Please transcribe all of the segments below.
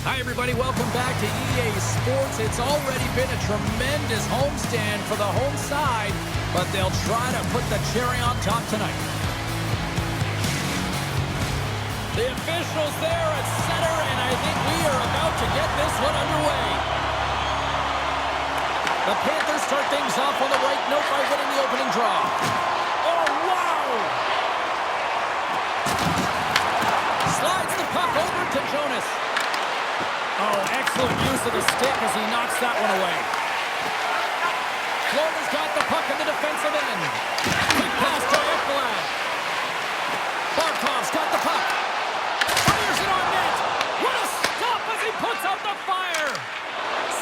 Hi, everybody. Welcome back to EA Sports. It's already been a tremendous homestand for the home side, but they'll try to put the cherry on top tonight. The officials there at center, and I think we are about to get this one underway. The Panthers start things off on the right note by winning the opening draw. Oh, wow! Slides the puck over to Jonas. Oh, excellent use of the stick as he knocks that one away. Florida's got the puck in the defensive end. Quick pass to Ekblad. Barkov's got the puck. Fires it on net. What a stop as he puts out the fire.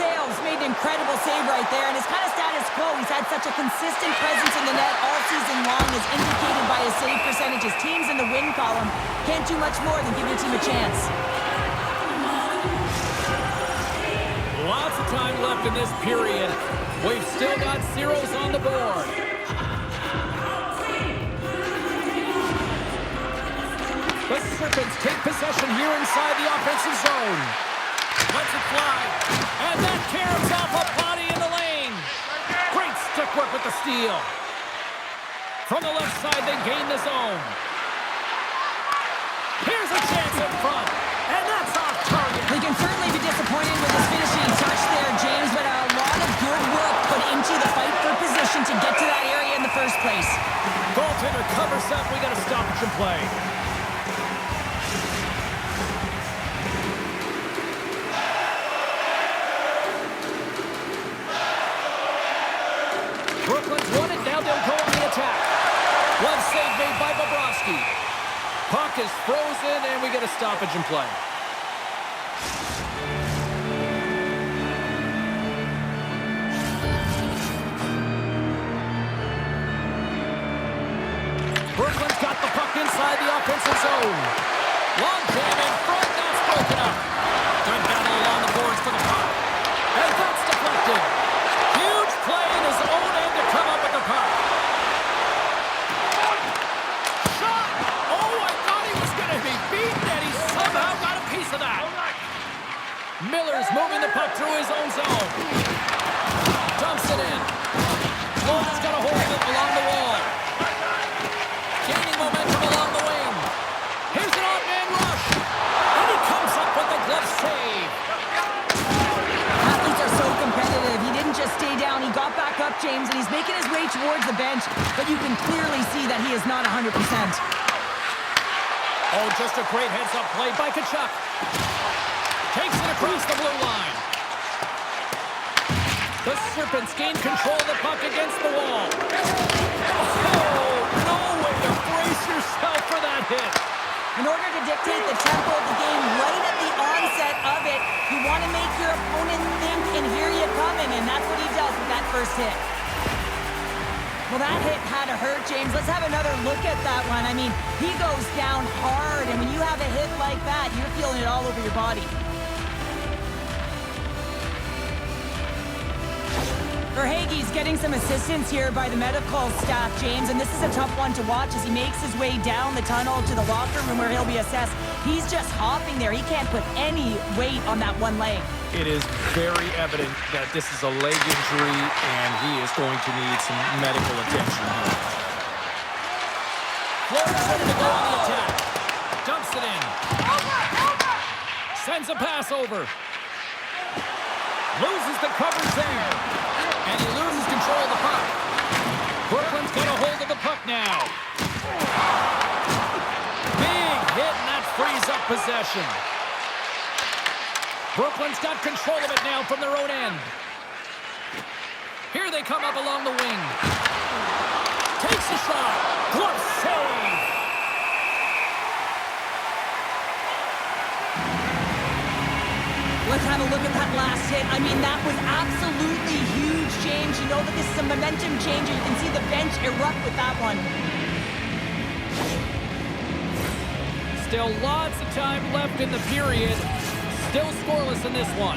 Sales made an incredible save right there, and it's kind of status quo. He's had such a consistent presence in the net all season long, as indicated by his save percentages. Teams in the win column can't do much more than give your team a chance. Lots of time left in this period. We've still got zeros on the board. The Serpents take possession here inside the offensive zone. Lets it fly. And that caroms off a body in the lane. Great stick work with the steal. From the left side, they gain the zone. Here's a chance in front. And that's off target. We can certainly be disappointed with his finishing touch there, James, but a lot of good work put into the fight for position to get to that area in the first place. Goaltender covers up. We got a stoppage in play. Brooklyn's won it. Now they'll go on the attack. Glove save made by Bobrovsky. Puck is frozen, and we get a stoppage in play. Brooklyn's got the puck inside the offensive zone. Long jam in front. That's broken up. Good battle along the boards for the puck. And that's deflected. Huge play in his own end to come up with the puck. Shot! Oh, I thought he was going to be beaten, and he somehow got a piece of that. Miller's moving the puck through his own zone. Dumps it in. Florida's got a hold of it along the wall. Gaining momentum along the wing. Here's an odd man rush. And he comes up with the glove save. Athletes are so competitive. He didn't just stay down. He got back up, James, and he's making his way towards the bench, but you can clearly see that he is not 100%. Oh, just a great heads-up play by Tkachuk. Takes it across the blue line. The Serpents gain control of the puck against the wall. Oh, no way to brace yourself for that hit. In order to dictate the tempo of the game right at the onset of it, you want to make your opponent think and hear you coming, and that's what he does with that first hit. Well, that hit had to hurt, James. Let's have another look at that one. I mean, he goes down hard, and when you have a hit like that, you're feeling it all over your body. Verhaeghe's getting some assistance here by the medical staff, James, and this is a tough one to watch as he makes his way down the tunnel to the locker room where he'll be assessed. He's just hopping there. He can't put any weight on that one leg. It is very evident that this is a leg injury, and he is going to need some medical attention here. Florida's ready to go on the attack. Dumps it in. Sends a pass over. Loses the coverage there. And he loses control of the puck. Brooklyn's got a hold of the puck now. Big hit, and that frees up possession. Brooklyn's got control of it now from their own end. Here they come up along the wing. Takes a shot. Glove save. Let's have a look at that last hit. I mean, that was absolutely huge, James. You know that this is a momentum changer. You can see the bench erupt with that one. Still lots of time left in the period. Still scoreless in this one.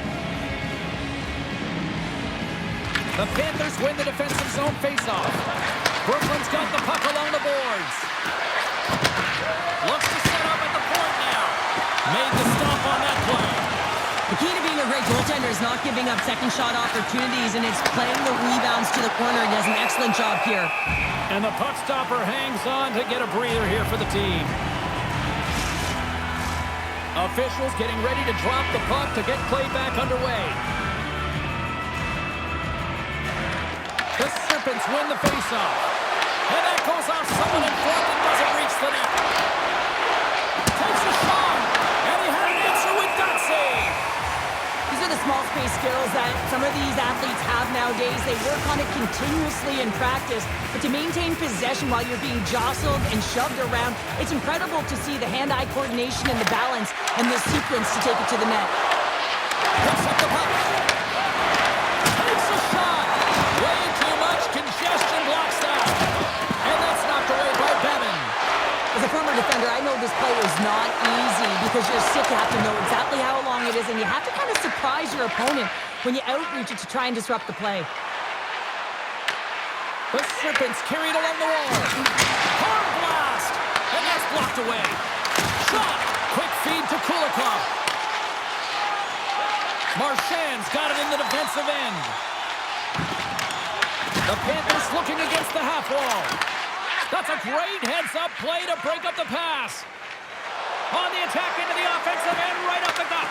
The Panthers win the defensive zone faceoff. Brooklyn's got the puck along the boards. Looks to set up at the point now. Made the stop on that play. defender is not giving up second shot opportunities, and it's playing the rebounds to the corner. He does an excellent job here. And the puck stopper hangs on to get a breather here for the team. Officials getting ready to drop the puck to get play back underway. The Serpents win the faceoff. And that goes off someone in front and doesn't reach the net. Takes a shot, and he had an answer with that save. These are the small space skills that some of these athletes have nowadays. They work on it continuously in practice, but to maintain possession while you're being jostled and shoved around, it's incredible to see the hand-eye coordination and the balance in this sequence to take it to the net. Picks up the puck. Takes a shot. Way too much congestion blocks that. And that's knocked away by Bevan. As a former defender, I know this play is not easy because you're sick. You have to know exactly how long it is, and you have to kind of surprise your opponent when you outreach it to try and disrupt the play. The Serpents carried along the wall. Hard blast, and that's blocked away. Shot, quick feed to Kulikov. Marchand's got it in the defensive end. The Panthers looking against the half wall. That's a great heads-up play to break up the pass. On the attack into the offensive end, right up the gut.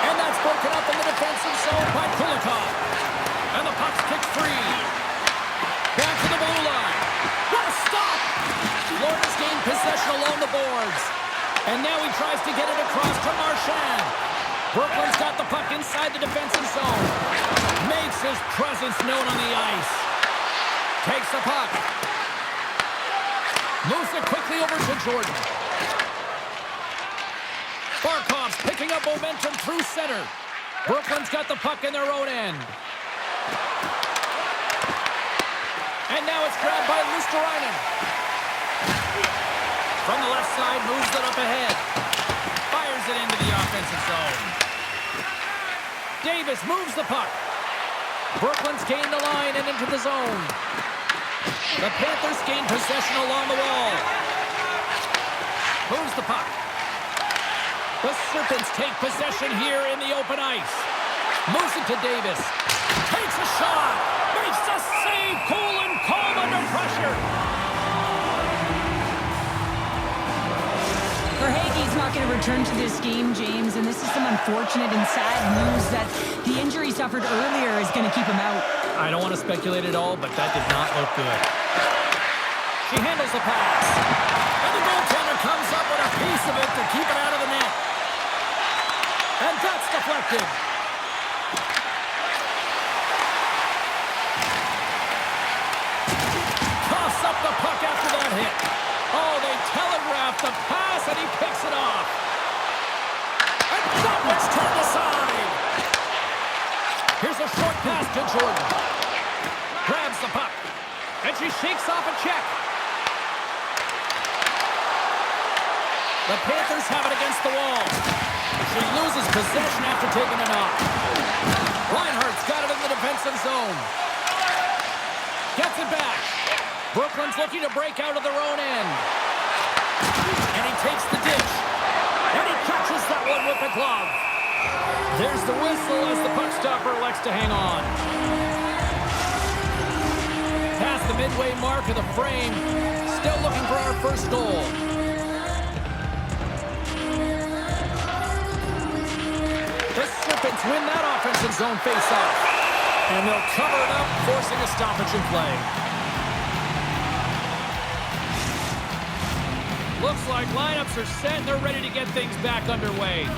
And that's broken up in the defensive zone by Kulikov. And the puck's kicked free. Back to the blue line. What a stop! Florida's gained possession along the boards. And now he tries to get it across to Marchand. Brooklyn's got the puck inside the defensive zone. Makes his presence known on the ice. Takes the puck. Moves it quickly over to Jordan. Barkov's picking up momentum through center. Brooklyn's got the puck in their own end. And now it's grabbed by Luosterainen. From the left side, moves it up ahead. Fires it into the offensive zone. Davis moves the puck. Brooklyn's gained the line and into the zone. The Panthers gain possession along the wall. Moves the puck. The Serpents take possession here in the open ice. Moves it to Davis. Takes a shot. Makes the save. Cool and calm under pressure. Verhaeghe's not going to return to this game, James, and this is some unfortunate and sad news that the injury suffered earlier is going to keep him out. I don't want to speculate at all, but that did not look good. She handles the pass. And the goaltender comes up with a piece of it to keep it out of the net. And that's deflected. Toss up the puck after that hit. Oh, they telegraphed the pass, and he picks it off. And that was turned aside. Here's a short pass to Jordan. Grabs the puck. And she shakes off a check. The Panthers have it against the wall. She loses possession after taking a knock. Reinhardt's got it in the defensive zone. Gets it back. Brooklyn's looking to break out of their own end. And he takes the dish. And he catches that one with the glove. There's the whistle as the puck stopper elects to hang on. Past the midway mark of the frame. Still looking for our first goal. The Serpents win that offensive zone face-off. And they'll cover it up, forcing a stoppage in play. Looks like lineups are set and they're ready to get things back underway.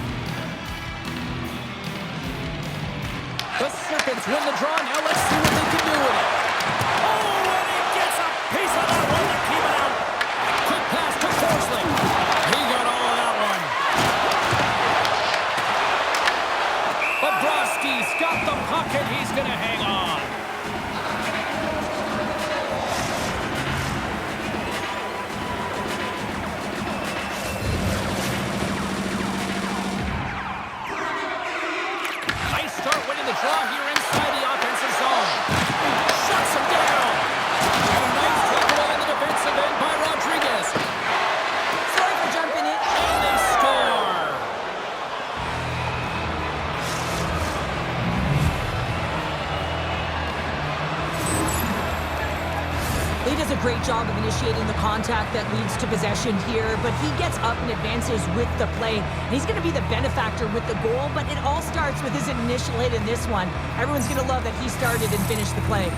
The Serpents win the draw. Now let's see what they can do with it. Oh, and he gets a piece of that one to keep it out. Quick pass to Forsling. He got all of that one. Bobrovsky's got the puck and he's going to hang on. Nice start winning the draw here inside the offensive zone. Shot He does a great job of initiating the contact that leads to possession here, but he gets up and advances with the play. And he's going to be the benefactor with the goal, but it all starts with his initial hit in this one. Everyone's going to love that he started and finished the play.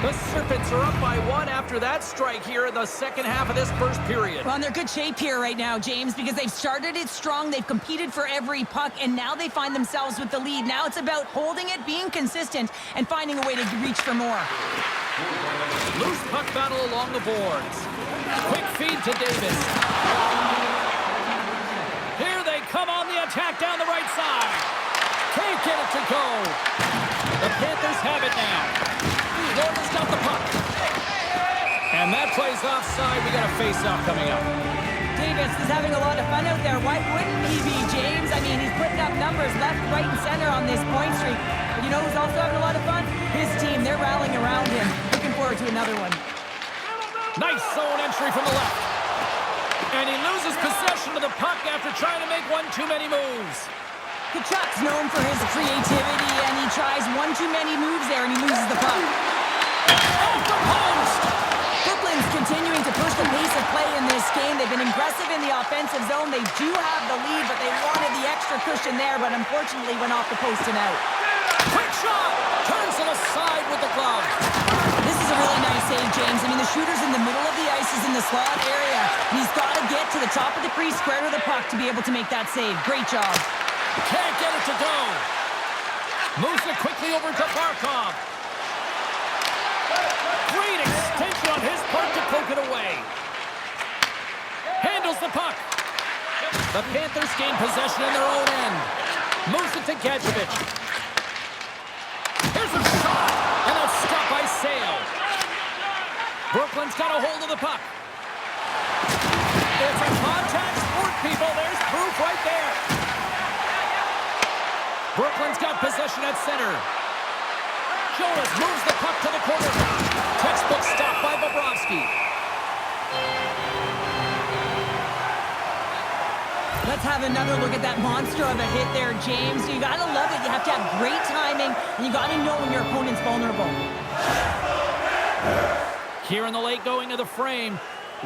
The Serpents are up by 1 after that strike here in the second half of this first period. Well, and they're good shape here right now, James, because they've started it strong, they've competed for every puck, and now they find themselves with the lead. Now it's about holding it, being consistent, and finding a way to reach for more. Loose puck battle along the boards. Quick feed to Davis. Here they come on the attack down the right side. Can't get it to go. The Panthers have it now. Norton's got the puck. And that plays offside. We got a face-off coming up. Davis is having a lot of fun out there. Why wouldn't he be, James? I mean, he's putting up numbers left, right, and center on this point streak. But you know who's also having a lot of fun? His team. They're rallying around him. Looking forward to another one. Nice zone entry from the left. And he loses possession of the puck after trying to make one too many moves. Kachuk's known for his creativity, and he tries one too many moves there, and he loses the puck. Off the post! Brooklyn's continuing to push the pace of play in this game. They've been aggressive in the offensive zone. They do have the lead, but they wanted the extra cushion there, but unfortunately went off the post and out. Quick shot! Turns to the side with the glove. This is a really nice save, James. I mean, the shooter's in the middle of the ice, is in the slot area, and he's got to get to the top of the crease, square to the puck to be able to make that save. Great job. Can't get it to go. Moves it quickly over to Barkov. Great extension on his part to poke it away. Handles the puck. The Panthers gain possession in their own end. Moves it to Gadjevich. Here's a shot. And a stop by Sale. Brooklyn's got a hold of the puck. It's a contact sport, people. There's proof right there. Brooklyn's got possession at center. Jonas moves the puck to the corner. Textbook stop by Bobrovsky. Let's have another look at that monster of a hit there, James. You gotta love it. You have to have great timing, and you gotta know when your opponent's vulnerable. Here in the late going to the frame.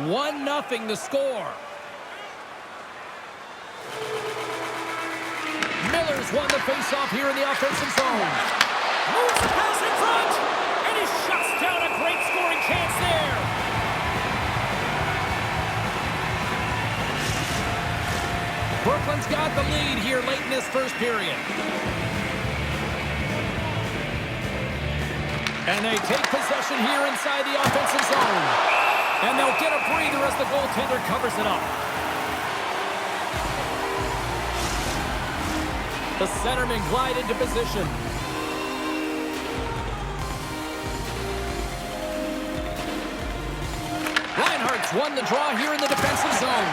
1-0 the score. Miller's won the faceoff here in the offensive zone. Moves the pass in front, and he shuts down a great scoring chance there. Brooklyn's got the lead here late in this first period. And they take possession here inside the offensive zone. And they'll get a breather as the goaltender covers it up. The centerman glide into position. Reinhardt's won the draw here in the defensive zone.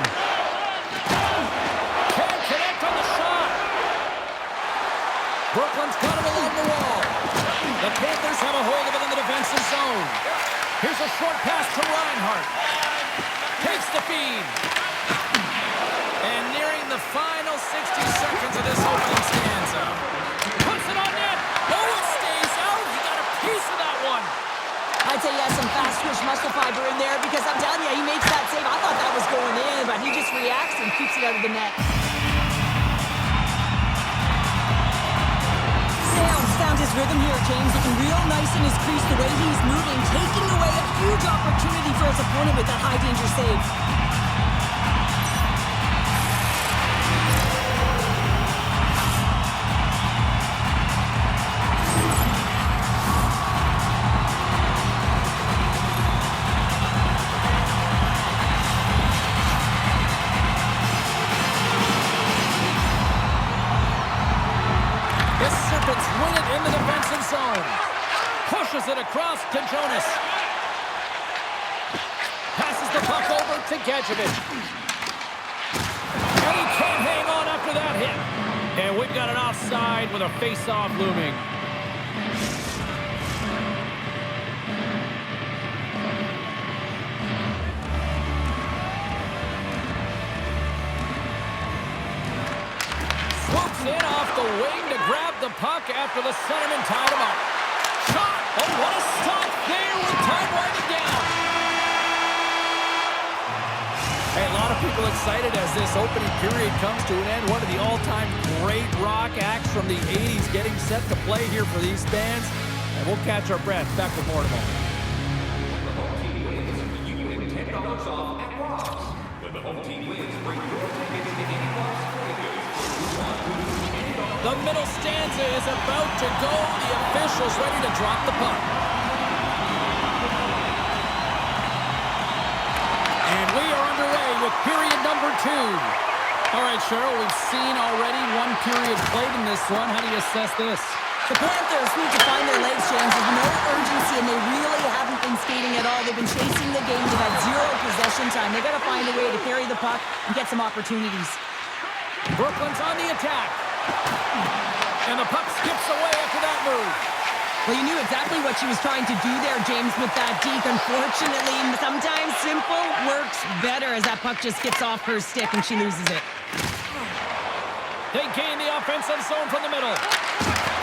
Can't connect on the shot. Brooklyn's got it along the wall. The Panthers have a hold of it in the defensive zone. Here's a short pass to Reinhardt. Takes the feed. And nearing the final 60 seconds of this opening stanza. Puts it on net. Oh, it stays out. He got a piece of that one. I'd say he has some fast twitch muscle fiber in there because I'm telling you, he makes that save. I thought that was going in, but he just reacts and keeps it out of the net. Sale's found his rhythm here, James. Looking real nice in his crease, the way he's moving, taking away a huge opportunity for his opponent with that high-danger save. Win it in the defensive zone. Pushes it across to Jonas. Passes the puck over to Gadjevich. And he can't hang on after that hit. And we've got an offside with a face-off looming. the wing to grab the puck after the centerman tied him up. Shot! Oh, what a stop there with time winding down. Hey, a lot of people excited as this opening period comes to an end. One of the all-time great rock acts from the 80s getting set to play here for these fans. And we'll catch our breath. Back with more in a moment. The home team wins. You win $10 off at Ross. When the home team wins, bring your tickets to any Ross Studios. The middle stanza is about to go. The officials ready to drop the puck. And we are underway with period number 2. All right, Cheryl, we've seen already one period played in this one. How do you assess this? The Panthers need to find their legs, James. There's no urgency, and they really haven't been skating at all. They've been chasing the game. They've had zero possession time. They've got to find a way to carry the puck and get some opportunities. Brooklyn's on the attack. And the puck skips away after that move. Well, you knew exactly what she was trying to do there, James, with that deke. Unfortunately, sometimes simple works better as that puck just skips off her stick and she loses it. They gain the offensive zone from the middle.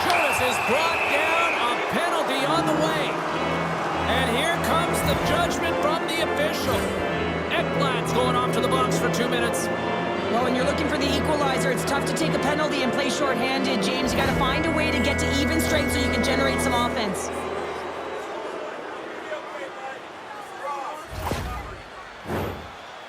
Jonas is brought down. A penalty on the way. And here comes the judgment from the official. Ekblad's going off to the box for 2 minutes. Well, when you're looking for the equalizer, it's tough to take a penalty and play shorthanded, James. You got to find a way to get to even strength so you can generate some offense.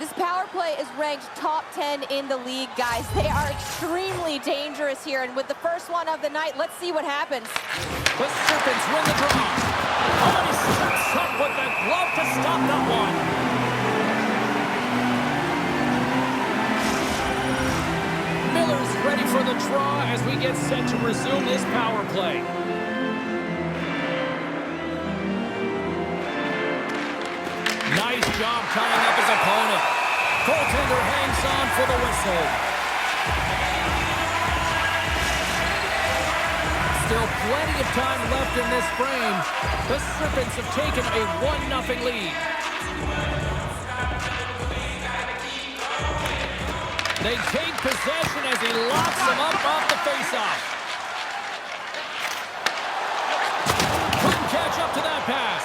This power play is ranked top 10 in the league, guys. They are extremely dangerous here, and with the first one of the night, let's see what happens. The Serpents win the draw. Oh, and he steps up with the glove to stop that one. Miller's ready for the draw as we get set to resume this power play. Nice job tying up his opponent. Goaltender hangs on for the whistle. Still plenty of time left in this frame. The Serpents have taken a 1-0 lead. They take possession as he locks them up off the faceoff. Couldn't catch up to that pass.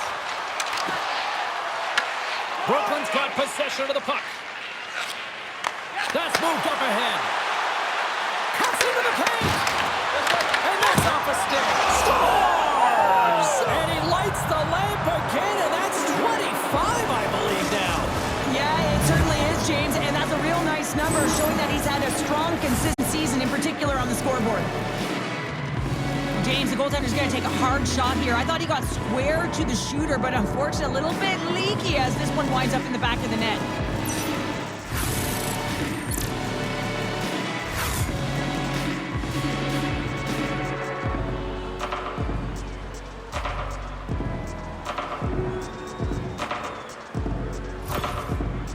Brooklyn's got possession of the puck. That's moved up ahead. Cuts into the paint. And that's off a stick. Scores! And he lights the lamp again, and that's 25, I believe, now. Yeah, it certainly is, James, and that's a real nice number, showing that he's had a strong, consistent season, in particular on the scoreboard. James, the goaltender's going to take a hard shot here. I thought he got square to the shooter, but unfortunately a little bit leaky as this one winds up in the back of the net.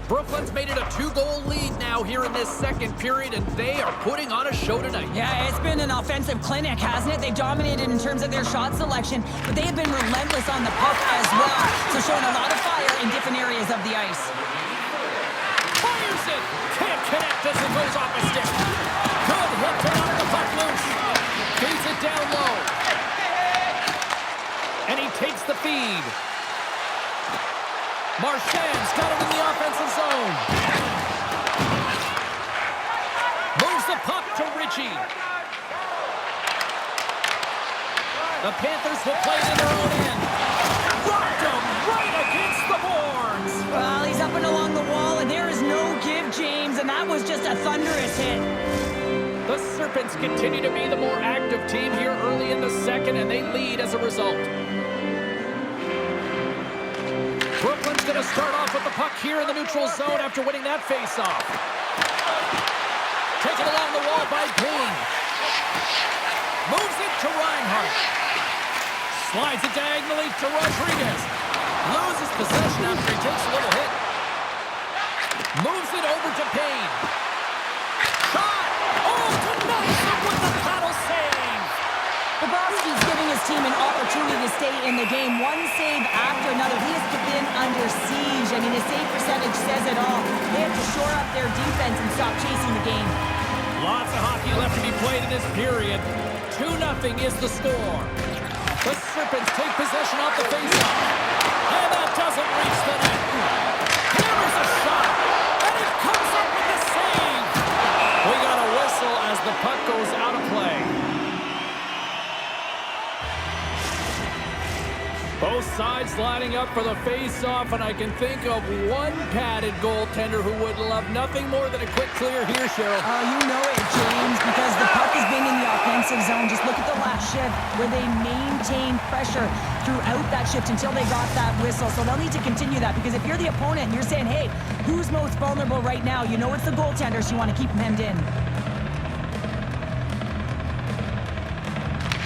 Brooklyn's made it a 2-goal lead now here in this second period, and they are putting on a show tonight. Yeah, it's been an offensive clinic, hasn't it? They've dominated in terms of their shot selection, but they have been relentless on the puck as well, so showing a lot of fire in different areas of the ice. Fires it! Can't connect as it goes off a stick. Good hit to knock the puck loose. Feeds it down low. And he takes the feed. Marchand's got it in the offensive zone. Moves the puck to Ritchie. The Panthers will play it in their own end. Rocked him right against the boards. Well, he's up and along the wall, and there is no give, James, and that was just a thunderous hit. The Serpents continue to be the more active team here early in the second, and they lead as a result. Brooklyn's going to start off with the puck here in the neutral zone after winning that faceoff. Taken along the wall by Payne. Moves it to Reinhart. Slides it diagonally to Rodriguez. Loses possession after he takes a little hit. Moves it over to Payne. Shot! Oh, denies him with the paddle save! Bobrovsky's giving his team an opportunity to stay in the game. One save after another. He has been under siege. I mean, his save percentage says it all. They have to shore up their defense and stop chasing the game. Lots of hockey left to be played in this period. 2-0 is the score. The Serpents take possession off the faceoff. And that doesn't reach the net. Hammers a shot. And it comes up with the save. We got a whistle as the puck goes out of play. Both sides lining up for the face-off, and I can think of one padded goaltender who would love nothing more than a quick clear here, Cheryl. You know it, James, because the puck has been in the offensive zone. Just look at the last shift where they maintained pressure throughout that shift until they got that whistle. So they'll need to continue that, because if you're the opponent and you're saying, hey, who's most vulnerable right now? You know it's the goaltender, so you want to keep them hemmed in.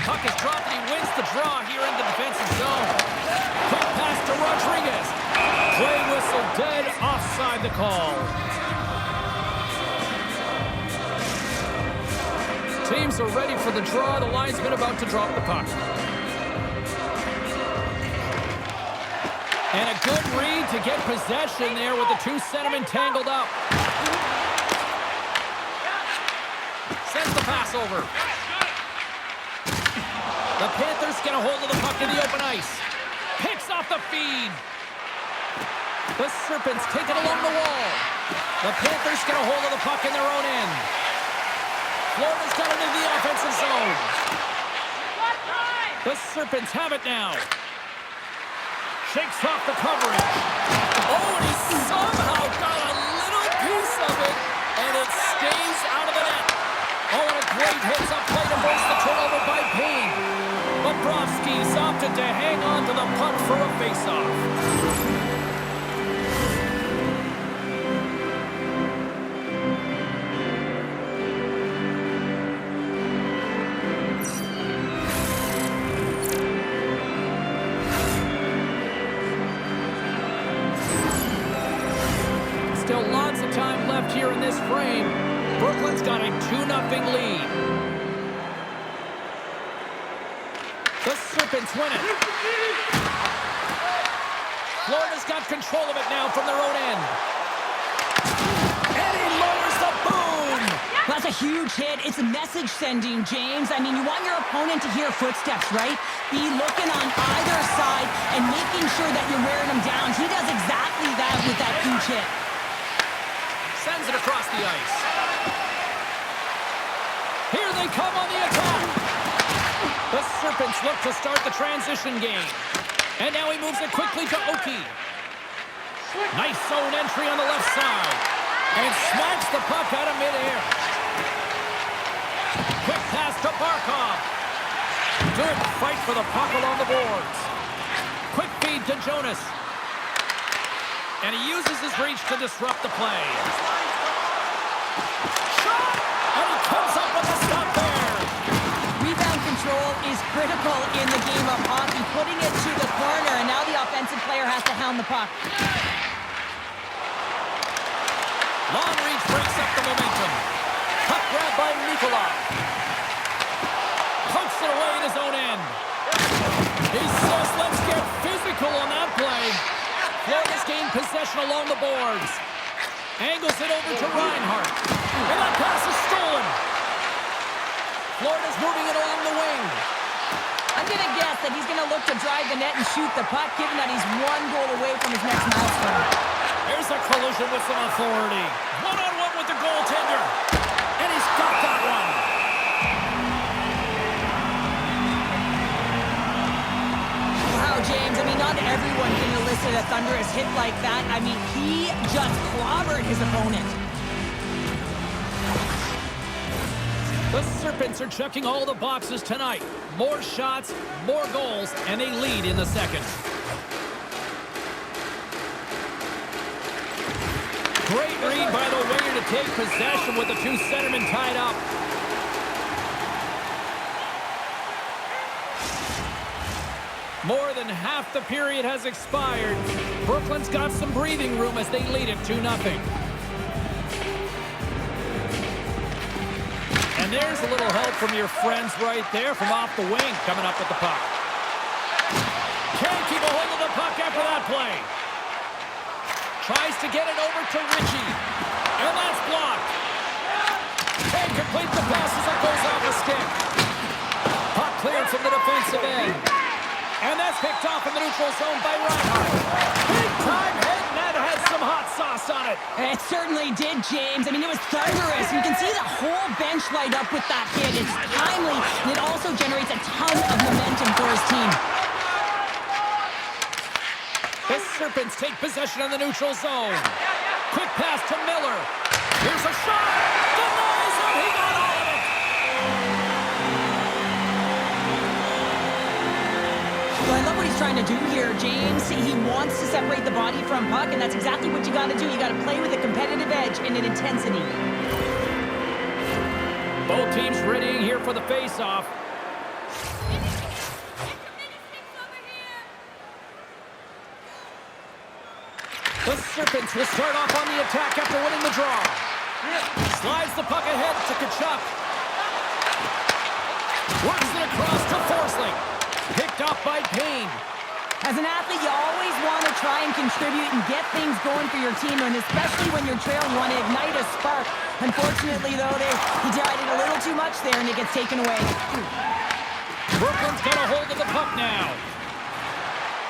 Puck is dropped and he wins the draw here in the defensive zone. Quick pass to Rodriguez. Play whistle dead, offside the call. Teams are ready for the draw. The linesman about to drop the puck. And a good read to get possession there with the two centermen tangled up. Sends the pass over. The Panthers get a hold of the puck in the open ice. Picks off the feed. The Serpents take it along the wall. The Panthers get a hold of the puck in their own end. Florida's got it into the offensive zone. The Serpents have it now. Shakes off the coverage. Oh, and he somehow got a little piece of it, and it stays out of the net. Oh, and a great hits up play to force the turnover by Payne. Bobrovsky's opted to hang on to the puck for a faceoff. Still lots of time left here in this frame. Brooklyn's got a 2-0 lead. The Serpents win it. Florida's got control of it now from their own end. And he lowers the boom. That's a huge hit. It's a message sending, James. I mean, you want your opponent to hear footsteps, right? Be looking on either side and making sure that you're wearing them down. He does exactly that with that huge hit. Sends it across the ice. Here they come on the attack. The Serpents look to start the transition game. And now he moves it quickly to Oki. Nice zone entry on the left side. And smacks the puck out of midair. Quick pass to Barkov. Good fight for the puck along the boards. Quick feed to Jonas. And he uses his reach to disrupt the play. Shot! And he comes up with a stop there. Rebound control is critical in the game of hockey. Putting it to the corner, and now the offensive player has to hound the puck. Long reach breaks up the momentum. Puck grab by Nikolai. Pokes it away in his own end. He says, let's get physical on that play. Florida's gained possession along the boards. Angles it over to Reinhart. And that pass is stolen. Florida's moving it along the wing. I'm going to guess that he's going to look to drive the net and shoot the puck, given that he's one goal away from his next milestone. There's a collision with some authority. One-on-one with the goaltender. And he's got that one. Wow, James, I mean, not everyone can elicit a thunderous hit like that. I mean, he just clobbered his opponent. The Serpents are checking all the boxes tonight. More shots, more goals, and they lead in the second. Great read by the winger to take possession with the two centermen tied up. More than half the period has expired. Brooklyn's got some breathing room as they lead it 2-0. And there's a little help from your friends right there from off the wing coming up with the puck. Can't keep a hold of the puck after that play. Tries to get it over to Ritchie. And that's blocked. Takes complete the pass as it goes off the stick. Puck cleared from the defensive end. And that's picked off in the neutral zone by Reinhart. Big time hit, and that had some hot sauce on it. It certainly did, James. I mean, it was thunderous. You can see the whole bench light up with that hit. It's timely, and it also generates a ton of momentum for his team. The Serpents take possession on the neutral zone. Quick pass to Miller. Here's a shot. Denies him. He got all of it. Well, I love what he's trying to do here, James. He wants to separate the body from puck, and that's exactly what you got to do. You got to play with a competitive edge and an intensity. Both teams readying here for the face-off. The Serpents will start off on the attack after winning the draw. Slides the puck ahead to Kachuk. Works it across to Forsling. Picked up by Payne. As an athlete, you always want to try and contribute and get things going for your team, and especially when you're trailing, you want to ignite a spark. Unfortunately, though, he tried it a little too much there, and it gets taken away. Brooklyn's got a hold of the puck now.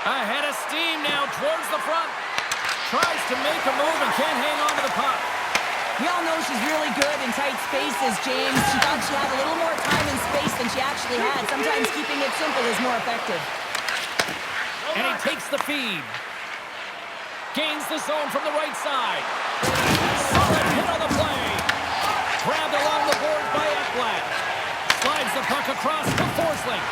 Ahead of steam now towards the front. Tries to make a move and can't hang on to the puck. We all know she's really good in tight spaces, James. She thought she had a little more time and space than she actually had. Sometimes keeping it simple is more effective. And he takes the feed. Gains the zone from the right side. Solid hit on the play. Grabbed along the board by Ekblad. Slides the puck across to Forsling.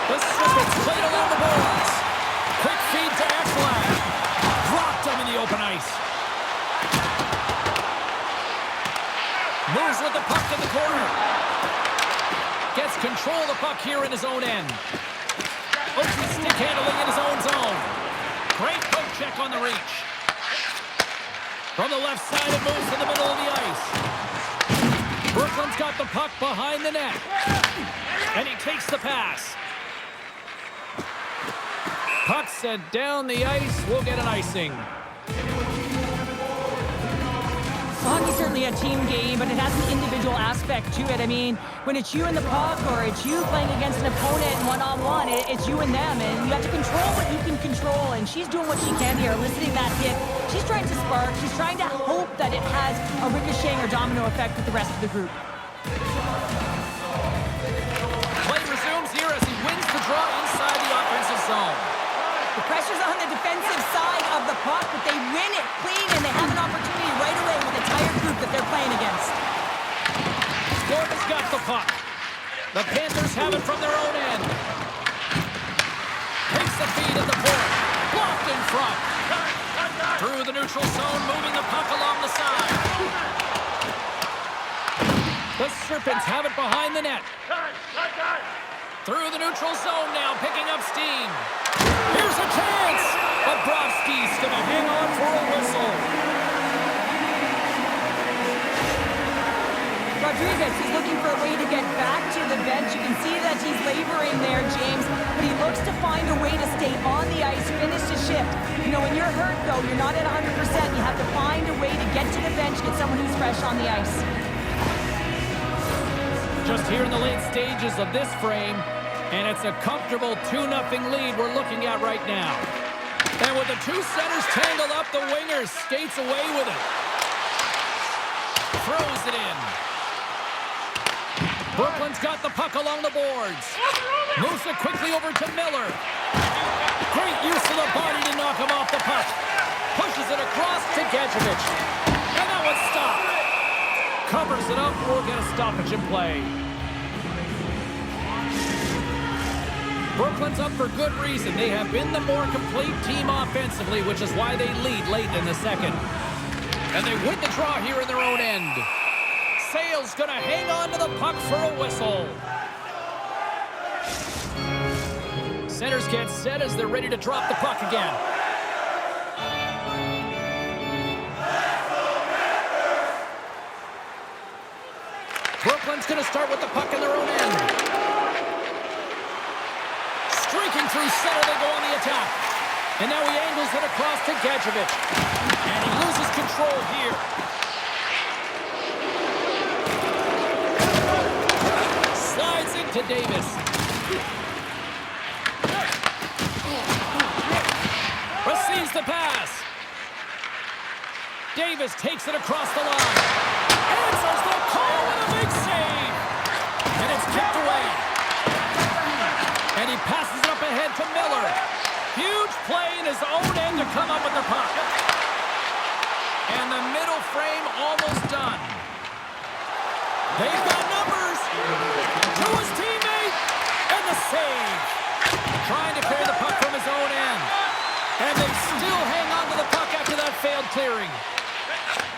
The Serpents played along the boards. Quick feed to Ekblad. Dropped him in the open ice. Moves with the puck in the corner. Gets control of the puck here in his own end. Oakley stick handling in his own zone. Great poke check on the reach. From the left side, it moves to the middle of the ice. Brooklyn's got the puck behind the net. And he takes the pass. Puck sent down the ice. We'll get an icing. Hockey's certainly a team game, but it has an individual aspect to it. I mean, when it's you and the puck, or it's you playing against an opponent one-on-one, it's you and them, and you have to control what you can control, and she's doing what she can here, eliciting that hit. She's trying to spark. She's trying to hope that it has a ricocheting or domino effect with the rest of the group. Play resumes here as he wins the draw inside the offensive zone. The pressure's on the defensive side of the puck, but they win it clean, and they have an opportunity right away with the entire group that they're playing against. Gordon's got the puck. The Panthers have it from their own end. Takes the feed at the point. Blocked in front. Through the neutral zone, moving the puck along the side. The Serpents have it behind the net. Through the neutral zone now, picking up steam. Here's a chance! Bobrovsky's going to hang on for a whistle. Rodriguez is looking for a way to get back to the bench. You can see that he's laboring there, James, but he looks to find a way to stay on the ice, finish his shift. You know, when you're hurt, though, you're not at 100%. You have to find a way to get to the bench, get someone who's fresh on the ice. Just here in the late stages of this frame, and it's a comfortable 2-0 lead we're looking at right now. And with the two centers tangled up, the winger skates away with it. Throws it in. Brooklyn's got the puck along the boards. Moves it quickly over to Miller. Great use of the body to knock him off the puck. Pushes it across to Gadjevich. And that one's stopped. Covers it up. We'll get a stoppage in play. Brooklyn's up for good reason. They have been the more complete team offensively, which is why they lead late in the second. And they win the draw here in their own end. Sale's going to hang on to the puck for a whistle. Centers get set as they're ready to drop the puck again. Brooklyn's going to start with the puck in their own end. Streaking through center, they go on the attack. And now he angles it across to Gadjevich. And he loses control here. to Davis. Receives the pass. Davis takes it across the line. Answers the call with a big save. And it's kicked away. And he passes it up ahead to Miller. Huge play in his own end to come up with the puck. And the middle frame almost done. They've got numbers. To his teammate. And the save. Trying to clear the puck from his own end. And they still hang on to the puck after that failed clearing.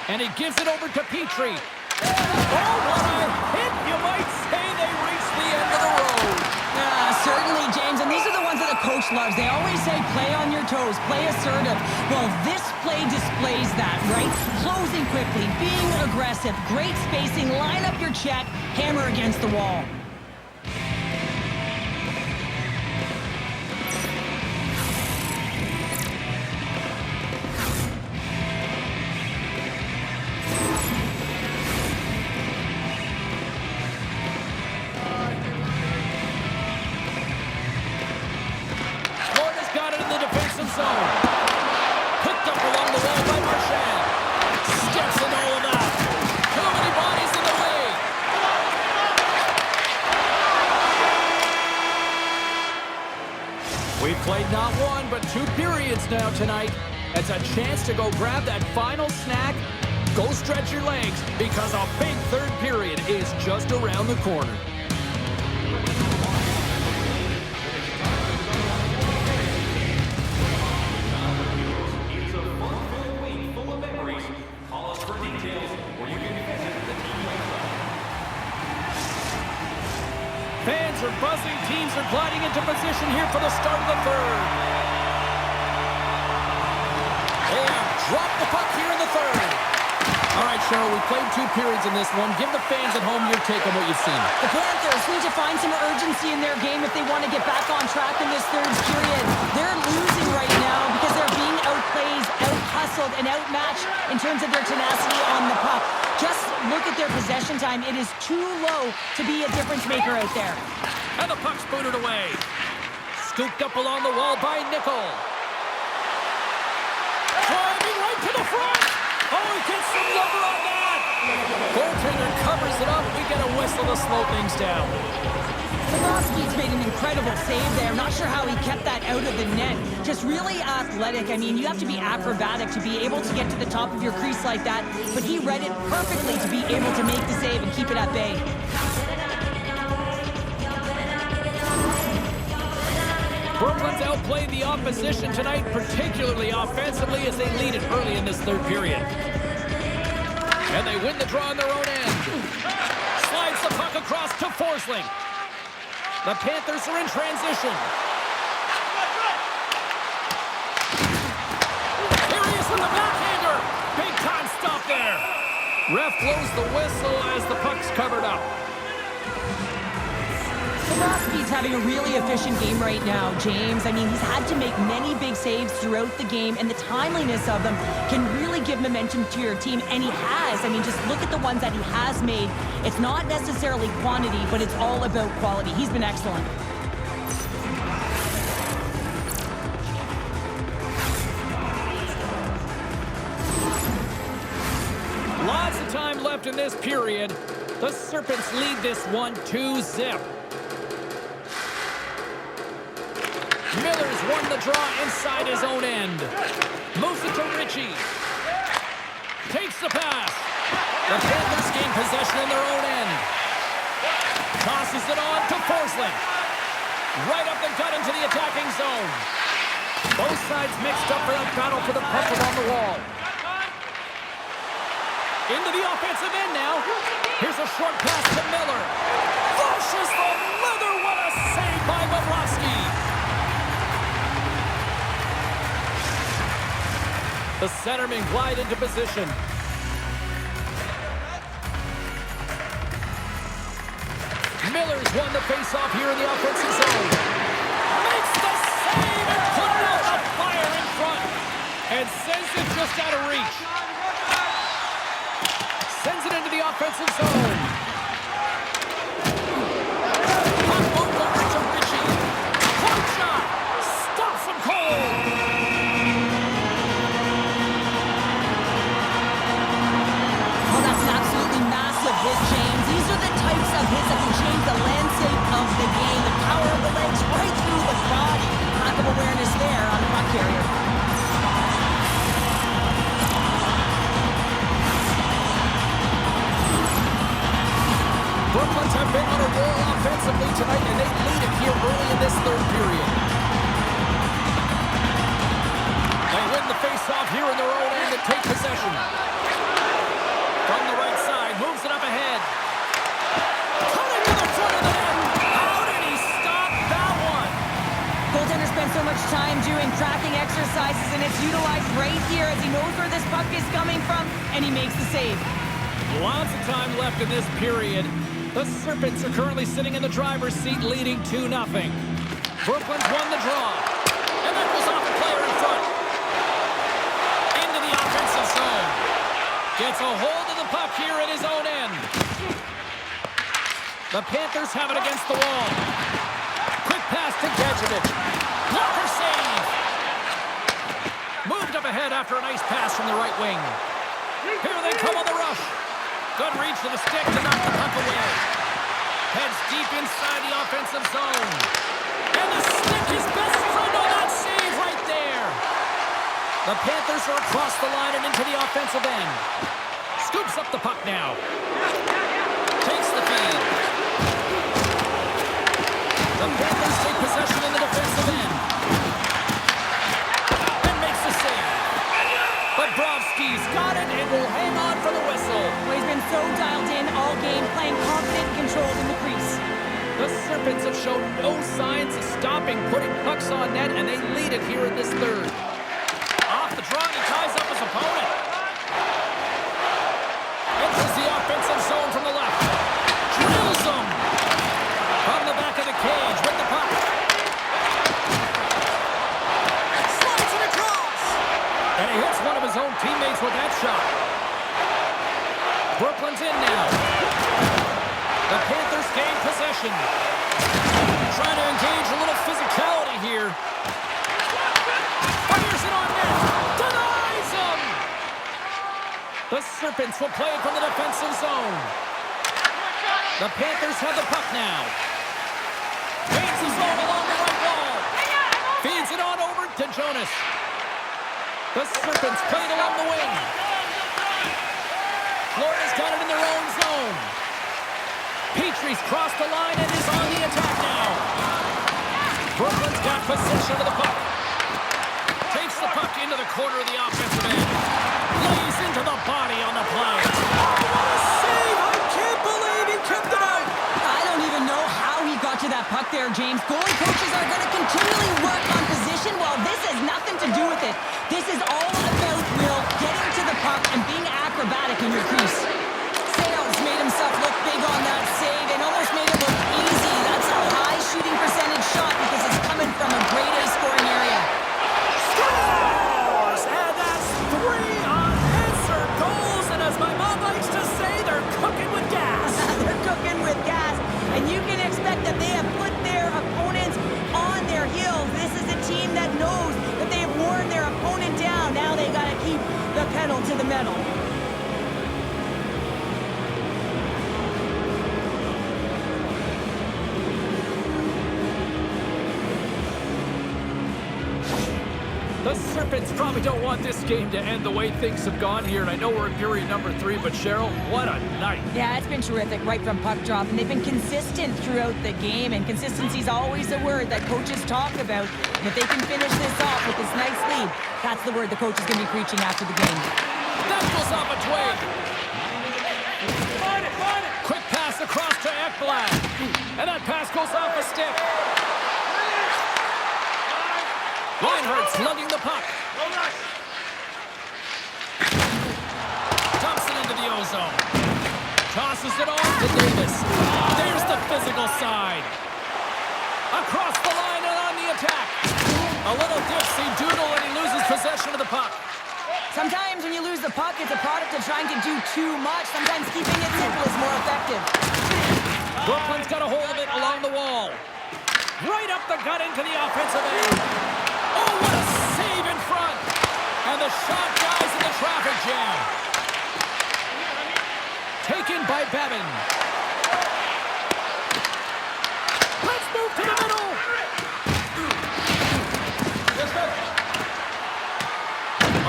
And he gives it over to Petrie. Oh, what a hit, you might say. They reached the end of the road. Certainly, James, and these are the ones that the coach loves. They always say, play on your toes, play assertive. Well, this play displays that, right? Closing quickly, being aggressive, great spacing, line up your check, hammer against the wall. Zone. Picked up along the wall by Marchand. Steps in all of that. Too many bodies in the way. We've played not one, but 2 periods now tonight. It's a chance to go grab that final snack. Go stretch your legs, because a big third period is just around the corner. Fans are buzzing. Teams are gliding into position here for the start of the third. They have dropped the puck here in the third. All right, Cheryl, we played 2 periods in this one. Give the fans at home your take on what you've seen. The Panthers need to find some urgency in their game if they want to get back on track in this third period. They're losing right now because they're being outplayed, out-hustled, and outmatched in terms of their tenacity on the puck. Just look at their possession time. It is too low to be a difference maker out there. And the puck's booted away. Scooped up along the wall by Nickel. Driving right to the front. Oh, he gets some number on that. Goaltender covers it up. We get a whistle to slow things down. Pavelski's made an incredible save there. Not sure how he kept that out of the net. Just really athletic. I mean, you have to be acrobatic to be able to get to the top of your crease like that. But he read it perfectly to be able to make the save and keep it at bay. Brooklyn's outplayed the opposition tonight, particularly offensively, as they lead it early in this third period. And they win the draw on their own end. Slides the puck across to Forsling. The Panthers are in transition. Here he is with the backhander. Big time stop there. Ref blows the whistle as the puck's covered up. Pavelski's having a really efficient game right now, James. I mean, he's had to make many big saves throughout the game, and the timeliness of them can really give momentum to your team, and he has. I mean, just look at the ones that he has made. It's not necessarily quantity, but it's all about quality. He's been excellent. Lots of time left in this period. The Serpents lead this one 2-0. Miller's won the draw inside his own end. Moves it to Ritchie. Takes the pass. The Panthers gain possession in their own end. Tosses it on to Forsling. Right up the gut into the attacking zone. Both sides mixed up for a battle for the puck along the wall. Into the offensive end now. Here's a short pass to Miller. Flushes the leather. What a save by Bobrovsky. The centermen glide into position. Miller's won the faceoff here in the offensive zone. Makes the save and put it out the fire in front. And sends it just out of reach. Sends it into the offensive zone. tonight, and they lead it here early in this third period. They win the face-off here in their own end and take possession. From the right side, moves it up ahead. Cutting to the front of the net. How did he stop that one? Goaltender spent so much time doing tracking exercises, and it's utilized right here as he knows where this puck is coming from, and he makes the save. Lots of time left in this period. The Serpents are currently sitting in the driver's seat, leading 2-0. Brooklyn's won the draw. And that goes off the player in front. Into the offensive zone. Gets a hold of the puck here at his own end. The Panthers have it against the wall. Quick pass to Gadjevich. Blocker save. Moved up ahead after a nice pass from the right wing. Here they come on the rush. Good reach to the stick to knock the puck away. Heads deep inside the offensive zone. And the stick is best friend on that save right there. The Panthers are across the line and into the offensive end. Scoops up the puck now. Takes the feed. The Panthers take possession in the defensive end. And makes the save. Bobrovsky's got it and will hang on for the whistle. Well, he's been so dialed in all game, playing confident and controlled in the crease. The Serpents have shown no signs of stopping putting pucks on net, and they lead it here in this third. Off the draw, he ties up his opponent. Enters the offensive zone from the left. Drills him. From the back of the cage with the puck. Slides it across. And he hits one of his own teammates with that shot. Brooklyn's in now. The Panthers gain possession. Trying to engage a little physicality here. Fires it on net. Denies him. The Serpents will play it from the defensive zone. The Panthers have the puck now. Feeds the zone along the right wall. Feeds it on over to Jonas. The Serpents play it along the wing. Florida's got it in their own zone. Petrie's crossed the line and is on the attack now. Brooklyn's got possession of the puck. Takes the puck into the corner of the offensive end. Lays into the body on the play. Oh, what a save! I can't believe he kept it out. I don't even know how he got to that puck there, James. Goalie coaches are going to continually work on position while this has nothing to do with it. This is all about Will getting to the puck and being acrobatic in your crease. Sales made himself look big on that save and almost made it look easy. That's a high shooting percentage shot because it's coming from a grade A scoring area. Scores! And that's 3 unanswered goals. And as my mom likes to say, they're cooking with gas. They're cooking with gas. And you can expect that they have put their opponents on their heels. This is a team that knows that they have worn their opponent down. Now they got to keep the pedal to the metal. The Serpents probably don't want this game to end the way things have gone here, and I know we're in period number 3, but Cheryl, what a night. Yeah, it's been terrific right from puck drop, and they've been consistent throughout the game, and consistency is always a word that coaches talk about. And if they can finish this off with this nice lead, that's the word the coach is going to be preaching after the game. That goes off a twig. Quick pass across to Ekblad, and that pass goes off a stick. Reinhardt's lugging the puck. Dumps it into the ozone. Tosses it on to Davis. There's the physical side. Across the line and on the attack. A little dipsy-doodle and he loses possession of the puck. Sometimes when you lose the puck, it's a product of trying to do too much. Sometimes keeping it simple is more effective. Brooklyn's got a hold of it along the wall. Right up the gut into the offensive end. Oh, what a save in front! And the shot dies in the traffic jam. Taken by Babin. Let's move to the middle.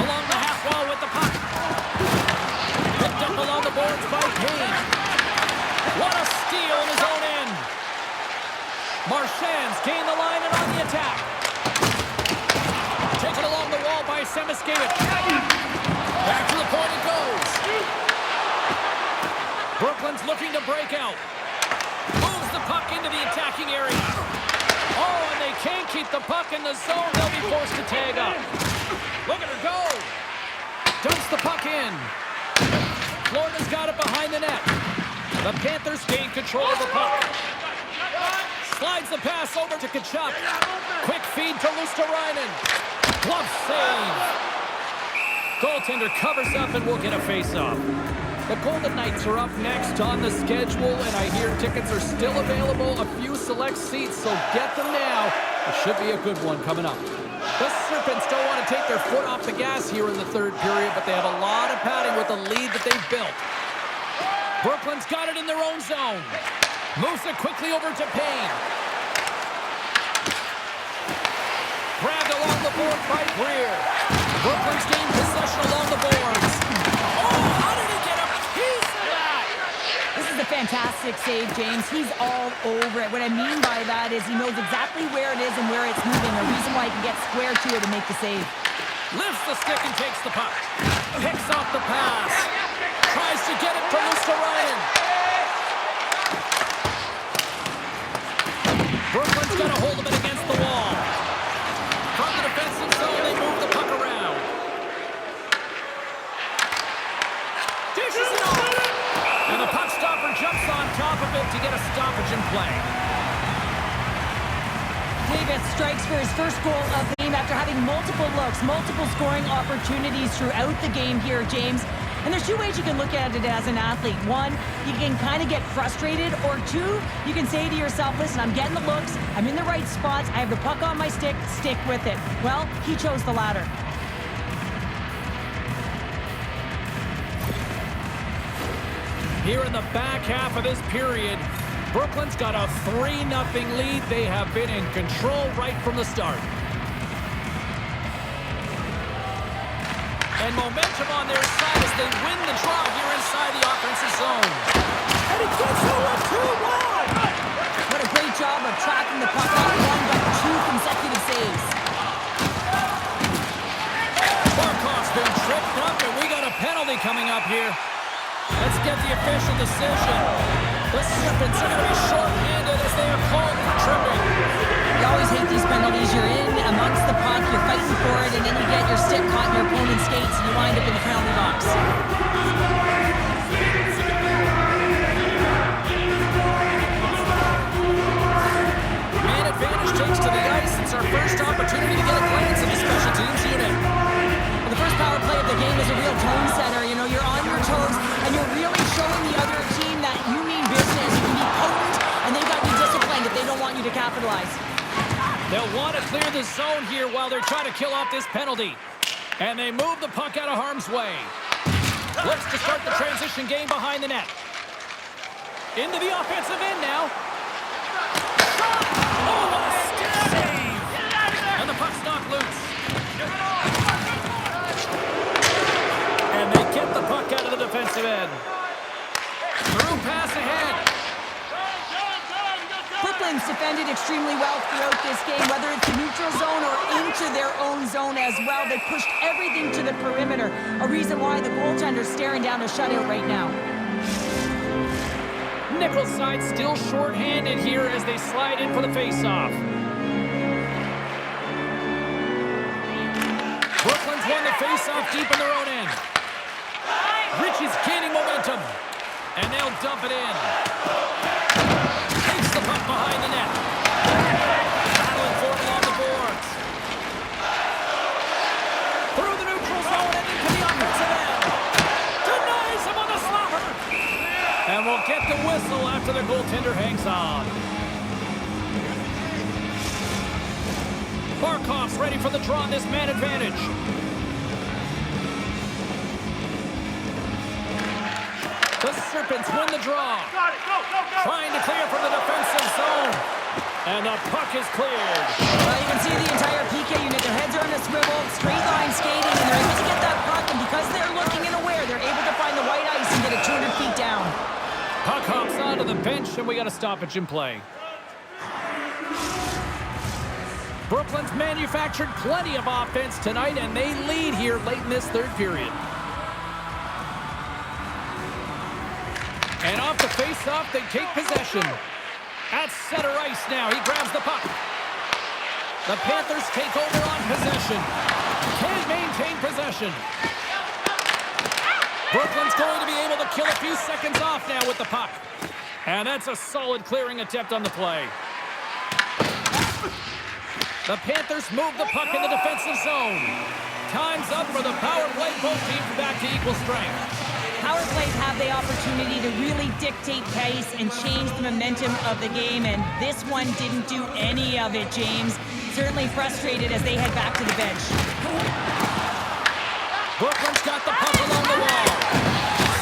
Along the half wall with the puck. Picked up along the boards by Payne. What a steal in his own end. Marchand's gain the line and on the attack. Taken along the wall by Semiskevich. Back to the point it goes. Brooklyn's looking to break out. Moves the puck into the attacking area. Oh, and they can't keep the puck in the zone. They'll be forced to tag up. Look at her go. Dumps the puck in. Florida's got it behind the net. The Panthers gain control of the puck. Slides the pass over to Tkachuk. Quick feed to Luosterainen. Glove save. Goaltender covers up and will get a face-off. The Golden Knights are up next on the schedule, and I hear tickets are still available. A few select seats, so get them now. It should be a good one coming up. The Serpents don't want to take their foot off the gas here in the third period, but they have a lot of padding with the lead that they've built. Brooklyn's got it in their own zone. Moves it quickly over to Payne. Grabbed along the board by Greer. Brooklyn's gained possession along the boards. Oh, how did he get a piece of that? This is a fantastic save, James. He's all over it. What I mean by that is he knows exactly where it is and where it's moving. A reason why he can get square to it and make the save. Lifts the stick and takes the puck. Picks off the pass. Tries to get it to Luosterainen. Brooklyn's got a hold of it against the wall. From the defensive zone, they move the puck around. Dishes it off. And the puck stopper jumps on top of it to get a stoppage in play. Davis strikes for his first goal of the game after having multiple looks, multiple scoring opportunities throughout the game here, James. And there's two ways you can look at it as an athlete. One, you can kind of get frustrated, or two, you can say to yourself, listen, I'm getting the looks, I'm in the right spots, I have the puck on my stick with it. Well, he chose the latter. Here in the back half of this period, Brooklyn's got a 3-0 lead. They have been in control right from the start. And momentum on their side as they win the draw here inside the offensive zone. And it gets over 2-1. What a great job of tracking the puck out one, but two consecutive saves. Barkov's been tripped up, and we got a penalty coming up here. Let's get the official decision. The Serpents are going to be short-handed as they are called for tripping. You always hate these penalties. You're in amongst the puck, you're fighting for it, and then you get your stick caught in your opponent's skates, and you wind up in the penalty box. Man advantage takes to the ice. It's our first opportunity to get a glance at the special teams unit. Well, the first power play of the game is a real tone setter. You know, you're on your toes, and you're really showing the other team that you mean business. You can be potent, and they've got to be disciplined if they don't want you to capitalize. They'll want to clear the zone here while they're trying to kill off this penalty. And they move the puck out of harm's way. Looks to start the transition game behind the net. Into the offensive end now. Shot! Oh, what a stick save! And the puck's knocked loose. And they get the puck out of the defensive end. Through pass ahead. Brooklyn's defended extremely well throughout this game, whether it's the neutral zone or into their own zone as well. They pushed everything to the perimeter, a reason why the goaltender's staring down a shutout right now. Nickel's side still short-handed here as they slide in for the face-off. Brooklyn's won the face-off deep in their own end. Rich is gaining momentum, and they'll dump it in. Takes the puck behind the net. Battling for it along the boards. Through the neutral zone and into the offensive end. Denies him on the slapper. And we'll get the whistle after the goaltender hangs on. Barkov's ready for the draw on this man advantage. The Serpents win the draw. Trying to clear from the defensive zone. And the puck is cleared. Well, you can see the entire PK unit. Their heads are on a swivel, straight line skating, and they're able to get that puck. And because they're looking and aware, they're able to find the white ice and get it 200 feet down. Puck hops onto the bench, and we got a stoppage in play. Brooklyn's manufactured plenty of offense tonight, and they lead here late in this third period. And off the face-off, they take possession. At center ice now, he grabs the puck. The Panthers take over on possession. Can't maintain possession. Brooklyn's going to be able to kill a few seconds off now with the puck. And that's a solid clearing attempt on the play. The Panthers move the puck in the defensive zone. Time's up for the power play. Both teams back to equal strength. Power plays have the opportunity to really dictate pace and change the momentum of the game, and this one didn't do any of it, James. Certainly frustrated as they head back to the bench. Brooklyn's got the puck along the wall.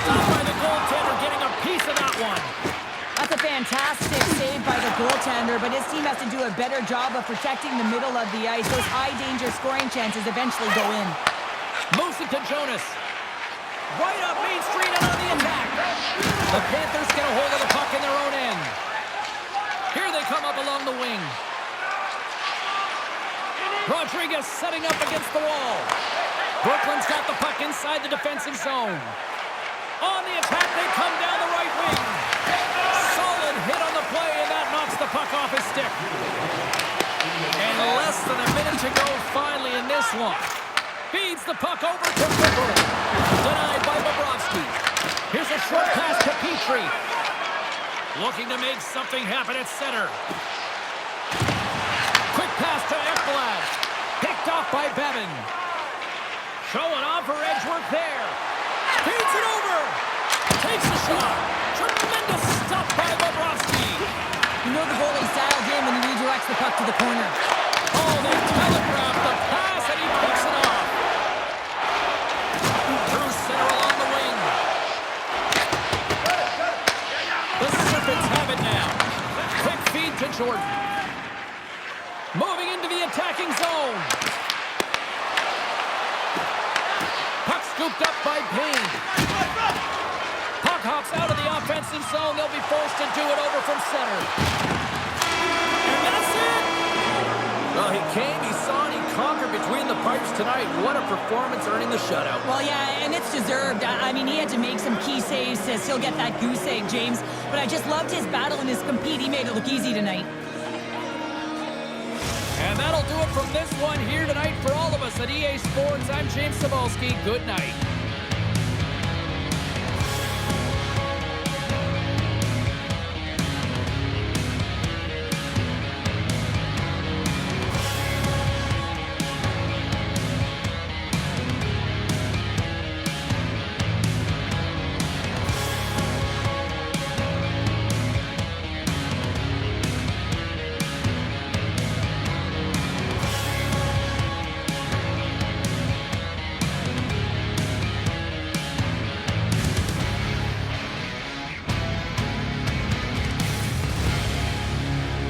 Stopped by the goaltender, getting a piece of that one. That's a fantastic save by the goaltender, but his team has to do a better job of protecting the middle of the ice. Those high-danger scoring chances eventually go in. Moves it to Jonas. Right up Main Street and on the attack. The Panthers get a hold of the puck in their own end. Here they come up along the wing. Rodriguez setting up against the wall. Brooklyn's got the puck inside the defensive zone. On the attack, they come down the right wing. Solid hit on the play, and that knocks the puck off his stick. And less than a minute to go finally in this one. Feeds the puck over to Ripper. Denied by Bobrovsky. Here's a short pass to Petrie. Looking to make something happen at center. Quick pass to Ekblad. Picked off by Bevan. Showing off her edge work there. Feeds it over. Takes a shot. Tremendous stop by Bobrovsky. You know the goalie's dialed in when he redirects the puck to the corner. Oh, they telegraph the pass, and he picks it off. Through center along the wing. The Serpents have it now. Quick feed to Jordan. Moving into the attacking zone. Puck scooped up by Payne. Puck hops out of the offensive zone. They'll be forced to do it over from center. And that's it! Well, he came, he saw, and he conquered between the pipes tonight. What a performance, earning the shutout. Well, yeah, and it's deserved. I mean, he had to make some key saves to still get that goose egg, James. But I just loved his battle and his compete. He made it look easy tonight. And that'll do it from this one here tonight for all of us at EA Sports. I'm James Cebulski. Good night.